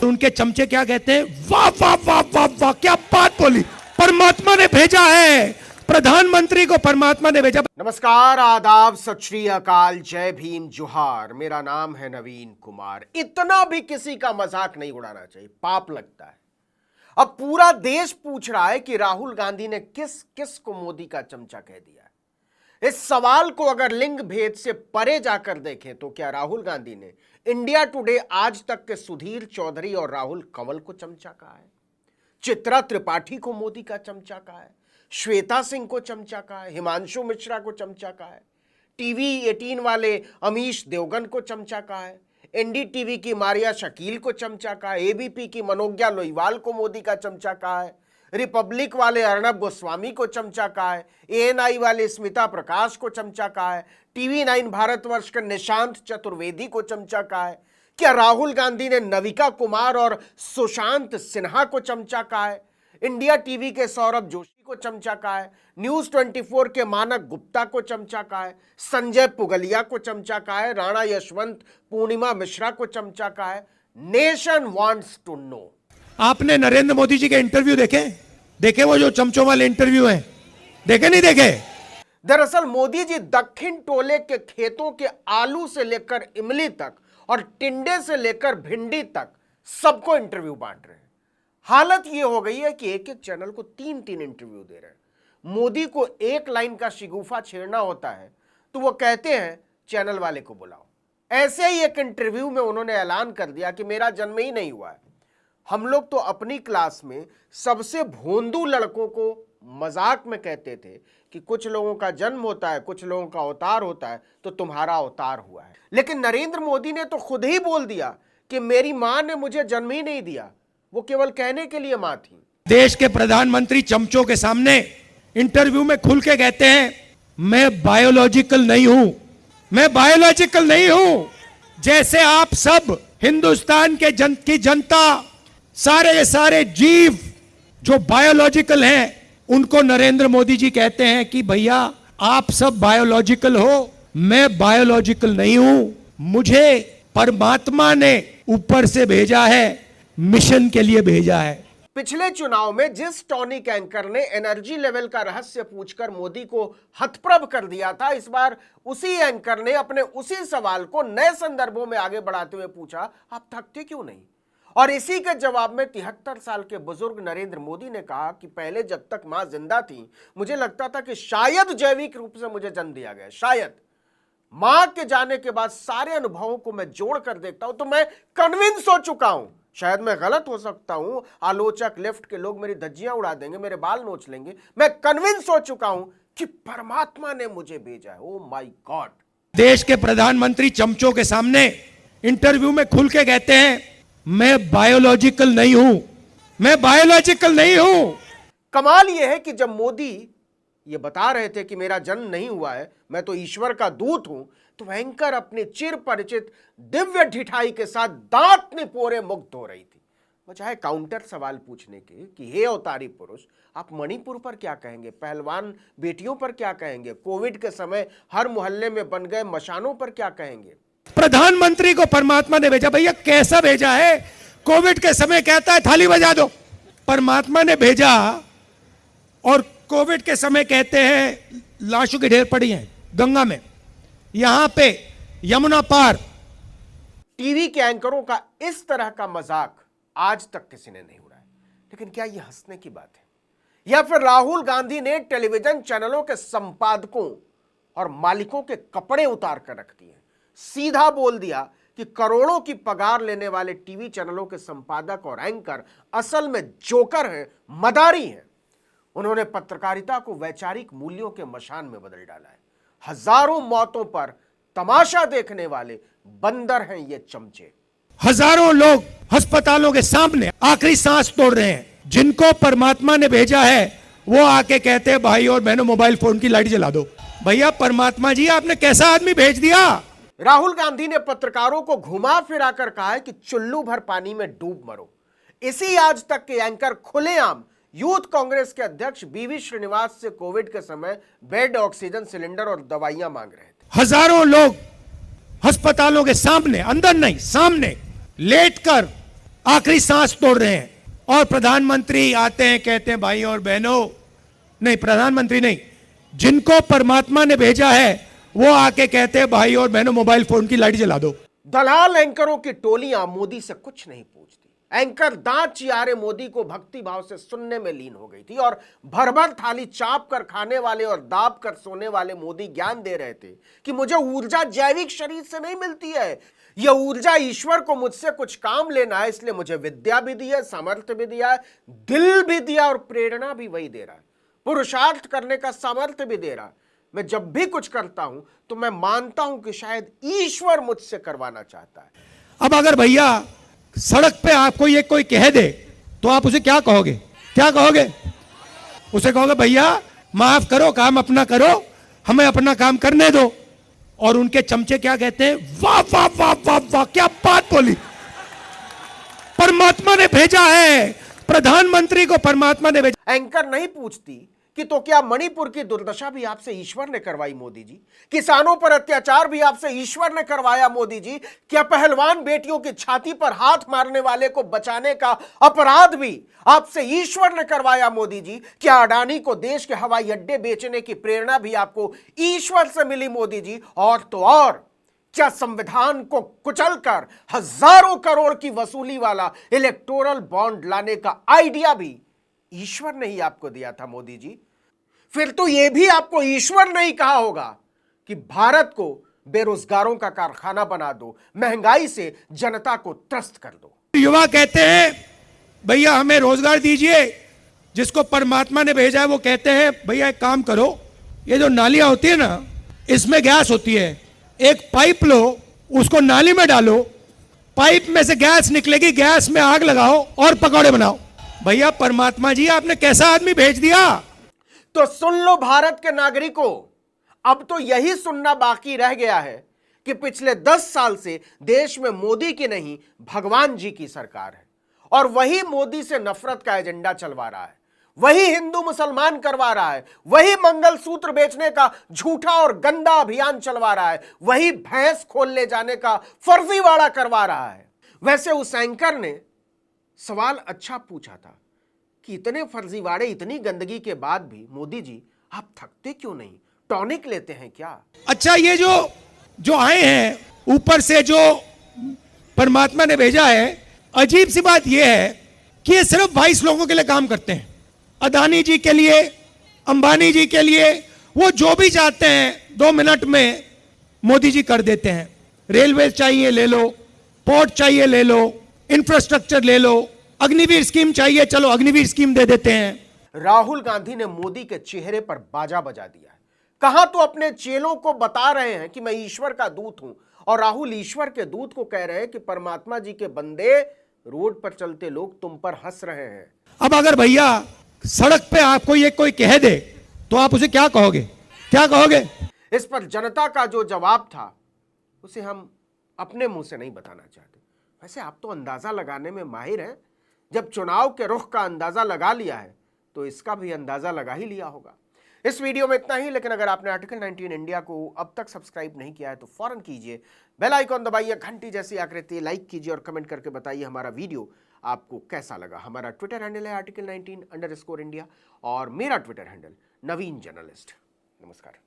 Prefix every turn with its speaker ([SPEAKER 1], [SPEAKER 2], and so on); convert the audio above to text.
[SPEAKER 1] और उनके चमचे क्या कहते हैं, वाह वाह वाह वाह वाह, क्या बात बोली, परमात्मा ने भेजा है, प्रधानमंत्री को परमात्मा ने भेजा।
[SPEAKER 2] नमस्कार, आदाब, सत श्री अकाल, जय भीम, जोहार। मेरा नाम है नवीन कुमार। इतना भी किसी का मजाक नहीं उड़ाना चाहिए, पाप लगता है। अब पूरा देश पूछ रहा है कि राहुल गांधी ने किस किस को मोदी का चमचा कह दिया है। इस सवाल को अगर लिंग भेद से परे जाकर देखें तो क्या राहुल गांधी ने इंडिया टुडे, आज तक के सुधीर चौधरी और राहुल कंवल को चमचा कहा है? चित्रा त्रिपाठी को मोदी का चमचा कहा है? श्वेता सिंह को चमचा कहा है? हिमांशु मिश्रा को चमचा कहा है? टीवी 18 वाले अमीश देवगन को चमचा कहा है? एनडीटीवी की मारिया शकील को चमचा कहा है? एबीपी की मनोज्ञा लोईवाल को मोदी का चमचा कहा है? रिपब्लिक वाले अर्णब गोस्वामी को चमचा कहा है? एएनआई वाले स्मिता प्रकाश को चमचा कहा है? टीवी 9 भारतवर्ष के निशांत चतुर्वेदी को चमचा कहा है? क्या राहुल गांधी ने नविका कुमार और सुशांत सिन्हा को चमचा कहा है? इंडिया टीवी के सौरभ जोशी को चमचा कहा है? न्यूज 24 के मानक गुप्ता को चमचा कहा है? संजय पुगलिया को चमचा कहा है? राणा यशवंत, पूर्णिमा मिश्रा को चमचा कहा है? Nation wants to know.
[SPEAKER 1] आपने नरेंद्र मोदी जी के इंटरव्यू देखे वो जो चमचों वाले इंटरव्यू हैं, देखे नहीं देखे?
[SPEAKER 2] दरअसल मोदी जी दक्षिण टोले के खेतों के आलू से लेकर इमली तक और टिंडे से लेकर भिंडी तक सबको इंटरव्यू बांट रहे हैं। हालत यह हो गई है कि एक एक चैनल को 3-3 इंटरव्यू दे रहे हैं। मोदी को एक लाइन का शिगुफा छेड़ना होता है तो वो कहते हैं चैनल वाले को बुलाओ। ऐसे ही एक इंटरव्यू में उन्होंने ऐलान कर दिया कि मेरा जन्म ही नहीं हुआ है। हम लोग तो अपनी क्लास में सबसे भोंदू लड़कों को मजाक में कहते थे कि कुछ लोगों का जन्म होता है, कुछ लोगों का अवतार होता है, तो तुम्हारा अवतार हुआ है। लेकिन नरेंद्र मोदी ने तो खुद ही बोल दिया कि मेरी मां ने मुझे जन्म ही नहीं दिया, वो केवल कहने के लिए मां थी।
[SPEAKER 1] देश के प्रधानमंत्री चमचों के सामने इंटरव्यू में खुल के कहते हैं, मैं बायोलॉजिकल नहीं हूं, मैं बायोलॉजिकल नहीं हूं। जैसे आप सब हिंदुस्तान के की जनता, सारे जीव जो बायोलॉजिकल हैं, उनको नरेंद्र मोदी जी कहते हैं कि भैया आप सब बायोलॉजिकल हो, मैं बायोलॉजिकल नहीं हूं, मुझे परमात्मा ने ऊपर से भेजा है, मिशन के लिए भेजा है।
[SPEAKER 2] पिछले चुनाव में जिस टॉनिक एंकर ने एनर्जी लेवल का रहस्य पूछकर मोदी को हतप्रभ कर दिया था, इस बार उसी एंकर ने अपने उसी सवाल को नए संदर्भों में आगे बढ़ाते हुए पूछा, आप थकते क्यों नहीं? और इसी के जवाब में 73 साल के बुजुर्ग नरेंद्र मोदी ने कहा कि पहले जब तक मां जिंदा थी मुझे लगता था कि शायद जैविक रूप से मुझे जन्म दिया गया, शायद। मां के जाने के बाद सारे अनुभवों को मैं जोड़ कर देखता हूं तो मैं कन्विंस हो चुका हूं, शायद मैं गलत हो सकता हूं, आलोचक लेफ्ट के लोग मेरी धज्जियां उड़ा देंगे, मेरे बाल नोच लेंगे, मैं कन्विंस हो चुका हूं कि परमात्मा ने मुझे भेजा है। Oh my God.
[SPEAKER 1] देश के प्रधानमंत्री चमचों के सामने इंटरव्यू में खुल के कहते हैं, मैं बायोलॉजिकल नहीं हूं, मैं बायोलॉजिकल नहीं हूं।
[SPEAKER 2] कमाल यह है कि जब मोदी ये बता रहे थे कि मेरा जन्म नहीं हुआ है, मैं तो ईश्वर का दूत हूं, तो एंकर अपने चिर परिचित दिव्य ढिठाई के साथ दांत निपोरे मुग्ध हो रही थी। बजाय काउंटर सवाल पूछने के कि हे अवतारी पुरुष, आप मणिपुर पर क्या कहेंगे, पहलवान बेटियों पर क्या कहेंगे, कोविड के समय हर मोहल्ले में बन गए मशानों पर क्या कहेंगे?
[SPEAKER 1] प्रधानमंत्री को परमात्मा ने भेजा। भैया कैसा भेजा है? कोविड के समय कहता है थाली बजा दो, परमात्मा ने भेजा, और कोविड के समय कहते हैं लाशों के ढेर पड़ी हैं गंगा में, यहां पे यमुना पार।
[SPEAKER 2] टीवी के एंकरों का इस तरह का मजाक आज तक किसी ने नहीं उड़ाया। लेकिन क्या यह हंसने की बात है? या फिर राहुल गांधी ने टेलीविजन चैनलों के संपादकों और मालिकों के कपड़े उतार कर रख दिए, सीधा बोल दिया कि करोड़ों की पगार लेने वाले टीवी चैनलों के संपादक और एंकर असल में जोकर हैं, मदारी हैं। उन्होंने पत्रकारिता को वैचारिक मूल्यों के मशान में बदल डाला है। हजारों मौतों पर तमाशा देखने वाले बंदर हैं ये चमचे।
[SPEAKER 1] हजारों लोग अस्पतालों के सामने आखिरी सांस तोड़ रहे हैं, जिनको परमात्मा ने भेजा है वो आके कहते हैं भाई और बहनों मोबाइल फोन की लाइट जला दो। भैया परमात्मा जी, आपने कैसा आदमी भेज दिया?
[SPEAKER 2] राहुल गांधी ने पत्रकारों को घुमा फिरा कर कहा है कि चुल्लू भर पानी में डूब मरो। इसी आज तक के एंकर खुलेआम यूथ कांग्रेस के अध्यक्ष बीवी श्रीनिवास से कोविड के समय बेड, ऑक्सीजन सिलेंडर और दवाइयां मांग रहे थे।
[SPEAKER 1] हजारों लोग अस्पतालों के सामने, अंदर नहीं सामने लेटकर आखिरी सांस तोड़ रहे हैं। और प्रधानमंत्री आते हैं, कहते हैं भाइयों और बहनों, नहीं प्रधानमंत्री नहीं, जिनको परमात्मा ने भेजा है वो आके कहते हैं भाइयों और बहनों मोबाइल फोन की लाइट जला दो।
[SPEAKER 2] दलाल एंकरों की टोलियां मोदी से कुछ नहीं पूछती। एंकर दांत चियारे मोदी को भक्ति भाव से सुनने में लीन हो गई थी और भर भर थाली चाप कर खाने वाले और दाब कर सोने वाले मोदी ज्ञान दे रहे थे कि मुझे ऊर्जा जैविक शरीर से नहीं मिलती है, यह ऊर्जा ईश्वर को मुझसे कुछ काम लेना है, इसलिए मुझे विद्या भी दी है, सामर्थ्य भी दिया है, दिल भी दिया और प्रेरणा भी वही दे रहा है, पुरुषार्थ करने का सामर्थ्य भी दे रहा है। मैं जब भी कुछ करता हूं तो मैं मानता हूं कि शायद ईश्वर मुझसे करवाना चाहता है।
[SPEAKER 1] अब अगर भैया सड़क पे आपको ये कोई कह दे तो आप उसे क्या कहोगे? क्या कहोगे? उसे कहोगे भैया माफ करो, काम अपना करो, हमें अपना काम करने दो। और उनके चमचे क्या कहते हैं? वाह वाह वाह वाह वाह, क्या बात बोली, परमात्मा ने भेजा है, प्रधानमंत्री को परमात्मा ने भेजा।
[SPEAKER 2] एंकर नहीं पूछती कि तो क्या मणिपुर की दुर्दशा भी आपसे ईश्वर ने करवाई मोदी जी? किसानों पर अत्याचार भी आपसे ईश्वर ने करवाया मोदी जी? क्या पहलवान बेटियों की छाती पर हाथ मारने वाले को बचाने का अपराध भी आपसे ईश्वर ने करवाया मोदी जी? क्या अडानी को देश के हवाई अड्डे बेचने की प्रेरणा भी आपको ईश्वर से मिली मोदी जी? और तो और क्या संविधान को कुचलकर हजारों करोड़ की वसूली वाला इलेक्टोरल बॉन्ड लाने का आइडिया भी ईश्वर ने ही आपको दिया था मोदी जी? फिर तो यह भी आपको ईश्वर ने ही कहा होगा कि भारत को बेरोजगारों का कारखाना बना दो, महंगाई से जनता को त्रस्त कर दो।
[SPEAKER 1] युवा कहते हैं भैया हमें रोजगार दीजिए, जिसको परमात्मा ने भेजा है वो कहते हैं भैया एक काम करो, ये जो नालियां होती है ना, इसमें गैस होती है, एक पाइप लो, उसको नाली में डालो, पाइप में से गैस निकलेगी, गैस में आग लगाओ और पकौड़े बनाओ। भैया परमात्मा जी आपने कैसा आदमी भेज दिया?
[SPEAKER 2] तो सुन लो भारत के नागरिकों, अब तो यही सुनना बाकी रह गया है कि पिछले 10 साल से देश में मोदी की नहीं भगवान जी की सरकार है और वही मोदी से नफरत का एजेंडा चलवा रहा है, वही हिंदू मुसलमान करवा रहा है, वही मंगलसूत्र बेचने का झूठा और गंदा अभियान चलवा रहा है, वही भैंस खोल ले जाने का फर्जीवाड़ा करवा रहा है। वैसे उस एंकर ने सवाल अच्छा पूछा था कि इतने फर्जीवाड़े, इतनी गंदगी के बाद भी मोदी जी आप थकते क्यों नहीं, टॉनिक लेते हैं क्या?
[SPEAKER 1] अच्छा ये जो आए हैं ऊपर से, जो परमात्मा ने भेजा है, अजीब सी बात यह है कि ये सिर्फ 22 लोगों के लिए काम करते हैं, अदानी जी के लिए, अंबानी जी के लिए, वो जो भी चाहते हैं 2 मिनट में मोदी जी कर देते हैं। रेलवे चाहिए ले लो, पोर्ट चाहिए ले लो, इंफ्रास्ट्रक्चर ले लो, अग्निवीर स्कीम चाहिए, चलो अग्निवीर स्कीम दे देते हैं।
[SPEAKER 2] राहुल गांधी ने मोदी के चेहरे पर बाजा बजा दिया है। कहां तो अपने चेलों को बता रहे हैं कि मैं ईश्वर का दूत हूं, और राहुल ईश्वर के दूत को कह रहे हैं कि परमात्मा जी के बंदे, रोड पर चलते लोग तुम पर हंस रहे हैं।
[SPEAKER 1] अब अगर भैया सड़क पे आपको ये कोई कह दे तो आप उसे क्या कहोगे? क्या कहोगे?
[SPEAKER 2] इस पर जनता का जो जवाब था उसे हम अपने मुंह से नहीं बताना चाहते। वैसे आप तो अंदाजा लगाने में माहिर हैं, जब चुनाव के रुख का अंदाजा लगा लिया है तो इसका भी अंदाजा लगा ही लिया होगा। इस वीडियो में इतना ही, लेकिन अगर आपने आर्टिकल 19 इंडिया को अब तक सब्सक्राइब नहीं किया है तो फौरन कीजिए, बेल आइकॉन दबाइए, घंटी जैसी आकृति, लाइक कीजिए और कमेंट करके बताइए हमारा वीडियो आपको कैसा लगा। हमारा ट्विटर हैंडल है article19_India और मेरा ट्विटर हैंडल नवीन जर्नलिस्ट। नमस्कार।